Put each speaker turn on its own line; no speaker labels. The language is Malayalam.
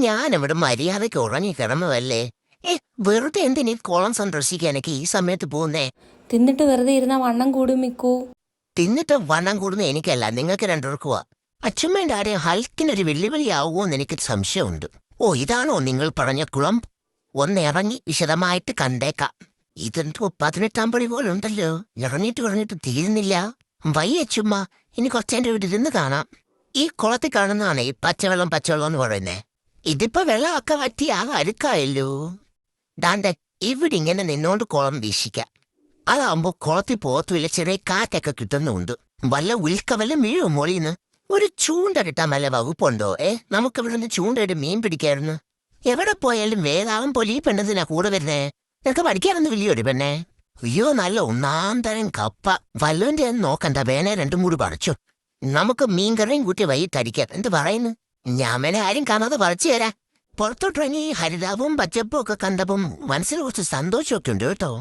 ഞാനിവിടെ മര്യാദയ്ക്ക് ഉറങ്ങിക്കിടന്നതല്ലേ. വെറുതെ എന്തിനീ കുളം സന്ദർശിക്കാനൊക്കെ ഈ സമയത്ത് പോകുന്നേ?
തിന്നിട്ട് വെറുതെ ഇരുന്ന വണ്ണം കൂടും മിക്കു.
തിന്നിട്ട് വണ്ണം കൂടുന്ന എനിക്കല്ല, നിങ്ങൾക്ക് രണ്ടുപേർക്കുവാ. അച്ഛമ്മേന്റെ ആരെയും ഹൽക്കിനൊരു വെല്ലുവിളിയാവുമോന്ന് എനിക്ക് സംശയമുണ്ട്. ഓ, ഇതാണോ നിങ്ങൾ പറഞ്ഞ കുളം? ഒന്നിറങ്ങി വിശദമായിട്ട് കണ്ടേക്കാം. ഇതെന്തോ 18 പടി പോലുണ്ടല്ലോ. ഇറങ്ങിയിട്ട് തീരുന്നില്ല. വയ്യ ചുമ്മാ, ഇനി കുറച്ചേന്റെ ഇവിടെ ഇരുന്ന് കാണാം. ഈ കുളത്തിൽ കാണുന്നതാണ് ഈ പച്ചവെള്ളം എന്ന് പറയുന്നേ. ഇതിപ്പോ വെള്ളമൊക്കെ വറ്റി ആകെ അരുക്കായല്ലോ. ദാണ്ടെ ഇവിടെ ഇങ്ങനെ നിന്നോണ്ട് കുളം വീശിക്കാം. അതാവുമ്പോ കുളത്തിൽ പോകത്തുമില്ല, ചെറിയ കാറ്റൊക്കെ കിട്ടുന്നുണ്ട്. വല്ല ഉൽക്കവല്ല വീഴും മോളിന്ന്. ഒരു ചൂണ്ട കിട്ടാൻ വല്ല വകുപ്പുണ്ടോ? നമുക്കിവിടെ നിന്ന് ചൂണ്ടയിട്ട് മീൻ പിടിക്കായിരുന്നു. എവിടെ പോയാലും വേദാളം പോലെ ഈ പെണ്ണതിനാ കൂടെ വരുന്നേ. നിനക്ക് പഠിക്കാനൊന്നും വലിയൊരു പെണ്ണെ. അയ്യോ, നല്ല ഒന്നാം തരം കപ്പ. വല്ലോന്റെ നോക്കണ്ട, വേണേ 2-3 പറിച്ചു. നമുക്ക് മീൻകറിയും കൂട്ടി വൈകിട്ടടിക്കാം. എന്ത് പറയുന്നു? ഞാമനെ ആരും കാണാതെ പറിച്ചു തരാം. പുറത്തോട്ടിറങ്ങി ഹരിതാവും പച്ചപ്പും ഒക്കെ കണ്ടപ്പം മനസ്സിന് കുറച്ച് സന്തോഷമൊക്കെ ഉണ്ട് കേട്ടോ.